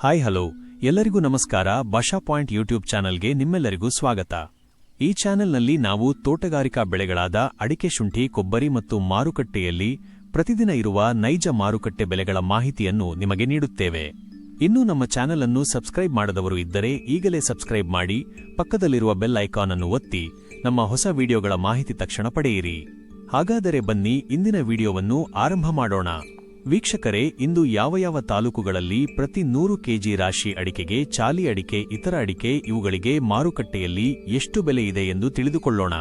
Hi hello ಎಲ್ಲರಿಗೂ ನಮಸ್ಕಾರ. ಭಾಷಾ ಪಾಯಿಂಟ್ ಯೂಟ್ಯೂಬ್ ಚಾನಲ್ಗೆ ನಿಮ್ಮೆಲ್ಲರಿಗೂ ಸ್ವಾಗತ. ಈ ಚಾನೆಲ್ನಲ್ಲಿ ನಾವು ತೋಟಗಾರಿಕಾ ಬೆಳೆಗಳಾದ ಅಡಿಕೆ, ಶುಂಠಿ, ಕೊಬ್ಬರಿ ಮತ್ತು ಮಾರುಕಟ್ಟೆಯಲ್ಲಿ ಪ್ರತಿದಿನ ಇರುವ ನೈಜ ಮಾರುಕಟ್ಟೆ ಬೆಲೆಗಳ ಮಾಹಿತಿಯನ್ನು ನಿಮಗೆ ನೀಡುತ್ತೇವೆ. ಇನ್ನೂ ನಮ್ಮ ಚಾನೆಲ್ ಅನ್ನು ಸಬ್ಸ್ಕ್ರೈಬ್ ಮಾಡದವರು ಇದ್ದರೆ ಈಗಲೇ ಸಬ್ಸ್ಕ್ರೈಬ್ ಮಾಡಿ, ಪಕ್ಕದಲ್ಲಿರುವ ಬೆಲ್ ಐಕಾನ್ ಅನ್ನು ಒತ್ತಿ ನಮ್ಮ ಹೊಸ ವಿಡಿಯೋಗಳ ಮಾಹಿತಿ ತಕ್ಷಣ ಪಡೆಯಿರಿ. ಹಾಗಾದರೆ ಬನ್ನಿ ಇಂದಿನ ವಿಡಿಯೋವನ್ನು ಆರಂಭ ಮಾಡೋಣ. ವೀಕ್ಷಕರೇ, ಇಂದು ಯಾವ ತಾಲೂಕುಗಳಲ್ಲಿ ಪ್ರತಿ 100 ಕೆಜಿ ರಾಶಿ ಅಡಿಕೆಗೆ, ಚಾಲಿ ಅಡಿಕೆ, ಇತರ ಅಡಿಕೆ ಇವುಗಳಿಗೆ ಮಾರುಕಟ್ಟೆಯಲ್ಲಿ ಎಷ್ಟು ಬೆಲೆ ಇದೆ ಎಂದು ತಿಳಿದುಕೊಳ್ಳೋಣ.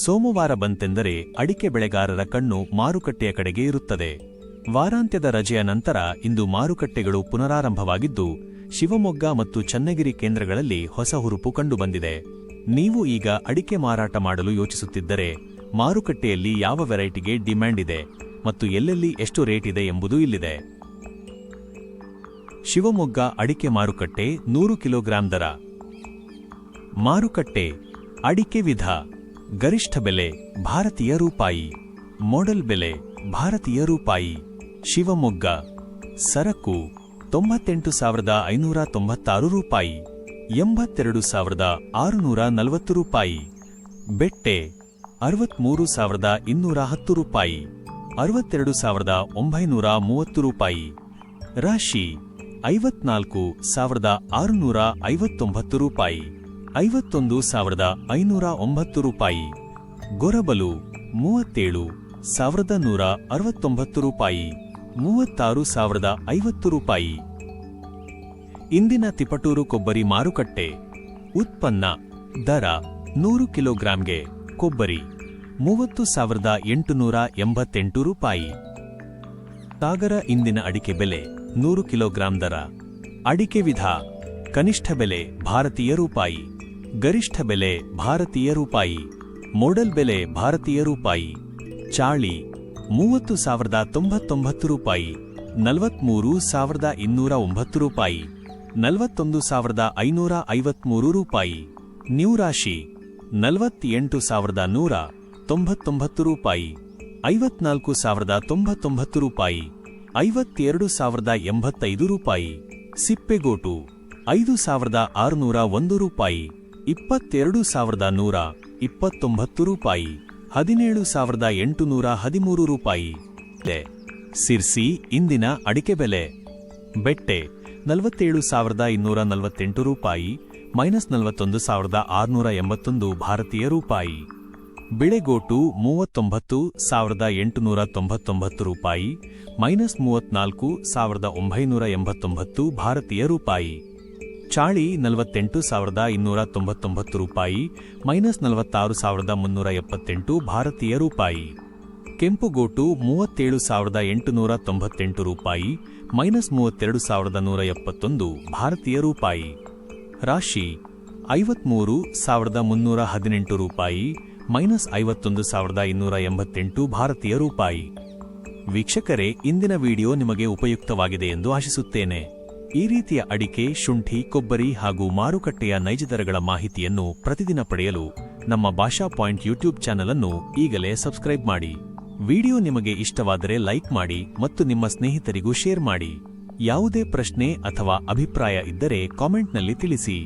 ಸೋಮವಾರ ಬಂತೆಂದರೆ ಅಡಿಕೆ ಬೆಳೆಗಾರರ ಕಣ್ಣು ಮಾರುಕಟ್ಟೆಯ ಕಡೆಗೆ ಇರುತ್ತದೆ. ವಾರಾಂತ್ಯದ ರಜೆಯ ನಂತರ ಇಂದು ಮಾರುಕಟ್ಟೆಗಳು ಪುನರಾರಂಭವಾಗಿದ್ದು, ಶಿವಮೊಗ್ಗ ಮತ್ತು ಚನ್ನಗಿರಿ ಕೇಂದ್ರಗಳಲ್ಲಿ ಹೊಸ ಹುರುಪು ಕಂಡುಬಂದಿದೆ. ನೀವು ಈಗ ಅಡಿಕೆ ಮಾರಾಟ ಮಾಡಲು ಯೋಚಿಸುತ್ತಿದ್ದರೆ ಮಾರುಕಟ್ಟೆಯಲ್ಲಿ ಯಾವ ವೆರೈಟಿಗೆ ಡಿಮ್ಯಾಂಡ್ ಇದೆ ಮತ್ತು ಎಲ್ಲೆಲ್ಲಿ ಎಷ್ಟು ರೇಟ್ ಇದೆ ಎಂಬುದು ಇಲ್ಲಿದೆ. ಶಿವಮೊಗ್ಗ ಅಡಿಕೆ ಮಾರುಕಟ್ಟೆ 100 ಕಿಲೋಗ್ರಾಂ ದರ. ಮಾರುಕಟ್ಟೆ ಅಡಿಕೆ ವಿಧ: ಗರಿಷ್ಠ ಬೆಲೆ ಭಾರತೀಯ ರೂಪಾಯಿ, ಮಾಡೆಲ್ ಬೆಲೆ ಭಾರತೀಯ ರೂಪಾಯಿ. ಶಿವಮೊಗ್ಗ ಸರಕು 98,596 ರೂಪಾಯಿ, 82,640 ರೂಪಾಯಿ. ಬೆಟ್ಟೆ 63,210 ರೂಪಾಯಿ, 62,930 ರೂಪಾಯಿ. ರಾಶಿ 54,659 ರೂಪಾಯಿ, 51,509 ರೂಪಾಯಿ. ಗೊರಬಲು 37,169 ರೂಪಾಯಿ, 36,050 ರೂಪಾಯಿ. ಇಂದಿನ ತಿಪಟೂರು ಕೊಬ್ಬರಿ ಮಾರುಕಟ್ಟೆ. ಉತ್ಪನ್ನ ದರ: 100 ಕಿಲೋಗ್ರಾಂಗೆ ಕೊಬ್ಬರಿ 30,888 ರೂಪಾಯಿ. ಸಾಗರ ಇಂದಿನ ಅಡಿಕೆ ಬೆಲೆ 100 ಕಿಲೋಗ್ರಾಂ ದರ. ಅಡಿಕೆ ವಿಧ: ಕನಿಷ್ಠ ಬೆಲೆ ಭಾರತೀಯ ರೂಪಾಯಿ, ಗರಿಷ್ಠ ಬೆಲೆ ಭಾರತೀಯ ರೂಪಾಯಿ, ಮಾಡೆಲ್ ಬೆಲೆ ಭಾರತೀಯ ರೂಪಾಯಿ. ಚಾಳಿ 30,099 ರೂಪಾಯಿ, 43,209 ರೂಪಾಯಿ, 41,553 ರೂಪಾಯಿ. ನ್ಯೂ ರಾಶಿ 48,199 ರೂಪಾಯಿ, 54,099 ರೂಪಾಯಿ, 52,085 ರೂಪಾಯಿ. ಸಿಪ್ಪೆಗೋಟು 5,601 ರೂಪಾಯಿ, 22,129 ರೂಪಾಯಿ, 17,813 ರೂಪಾಯಿ. ಸಿರ್ಸಿ ಇಂದಿನ ಅಡಿಕೆ ಬೆಲೆ. ಬೆಟ್ಟೆ 47,248 ರೂಪಾಯಿ, -41,681 ಭಾರತೀಯ ರೂಪಾಯಿ. ಬಿಳೆಗೋಟು 39,899 ರೂಪಾಯಿ, -34,989 ಭಾರತೀಯ ರೂಪಾಯಿ. ಚಾಳಿ 48,299 ರೂಪಾಯಿ, -46,378 ಭಾರತೀಯ ರೂಪಾಯಿ. ಕೆಂಪುಗೋಟು 37,898 ರೂಪಾಯಿ, -32,171 ಭಾರತೀಯ ರೂಪಾಯಿ. ರಾಶಿ 53,318 ರೂಪಾಯಿ, -51,288 ಭಾರತೀಯ ರೂಪಾಯಿ. ವೀಕ್ಷಕರೇ, ಇಂದಿನ ವಿಡಿಯೋ ನಿಮಗೆ ಉಪಯುಕ್ತವಾಗಿದೆ ಎಂದು ಆಶಿಸುತ್ತೇನೆ. ಈ ರೀತಿಯ ಅಡಿಕೆ, ಶುಂಠಿ, ಕೊಬ್ಬರಿ ಹಾಗೂ ಮಾರುಕಟ್ಟೆಯ ನೈಜ ದರಗಳ ಮಾಹಿತಿಯನ್ನು ಪ್ರತಿದಿನ ಪಡೆಯಲು ನಮ್ಮ ಭಾಷಾ ಪಾಯಿಂಟ್ ಯೂಟ್ಯೂಬ್ ಚಾನೆಲ್ ಅನ್ನು ಈಗಲೇ ಸಬ್ಸ್ಕ್ರೈಬ್ ಮಾಡಿ. ವಿಡಿಯೋ ನಿಮಗೆ ಇಷ್ಟವಾದರೆ ಲೈಕ್ ಮಾಡಿ ಮತ್ತು ನಿಮ್ಮ ಸ್ನೇಹಿತರಿಗೂ ಶೇರ್ ಮಾಡಿ. ಯಾವುದೇ ಪ್ರಶ್ನೆ ಅಥವಾ ಅಭಿಪ್ರಾಯ ಇದ್ದರೆ ಕಾಮೆಂಟ್ನಲ್ಲಿ ತಿಳಿಸಿ.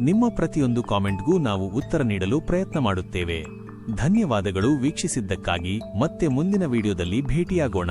ನಿಮ್ಮ ಪ್ರತಿಯೊಂದು ಕಾಮೆಂಟ್ಗೂ ನಾವು ಉತ್ತರ ನೀಡಲು ಪ್ರಯತ್ನ ಮಾಡುತ್ತೇವೆ. ಧನ್ಯವಾದಗಳು ವೀಕ್ಷಿಸಿದ್ದಕ್ಕಾಗಿ. ಮತ್ತೆ ಮುಂದಿನ ವಿಡಿಯೋದಲ್ಲಿ ಭೇಟಿಯಾಗೋಣ.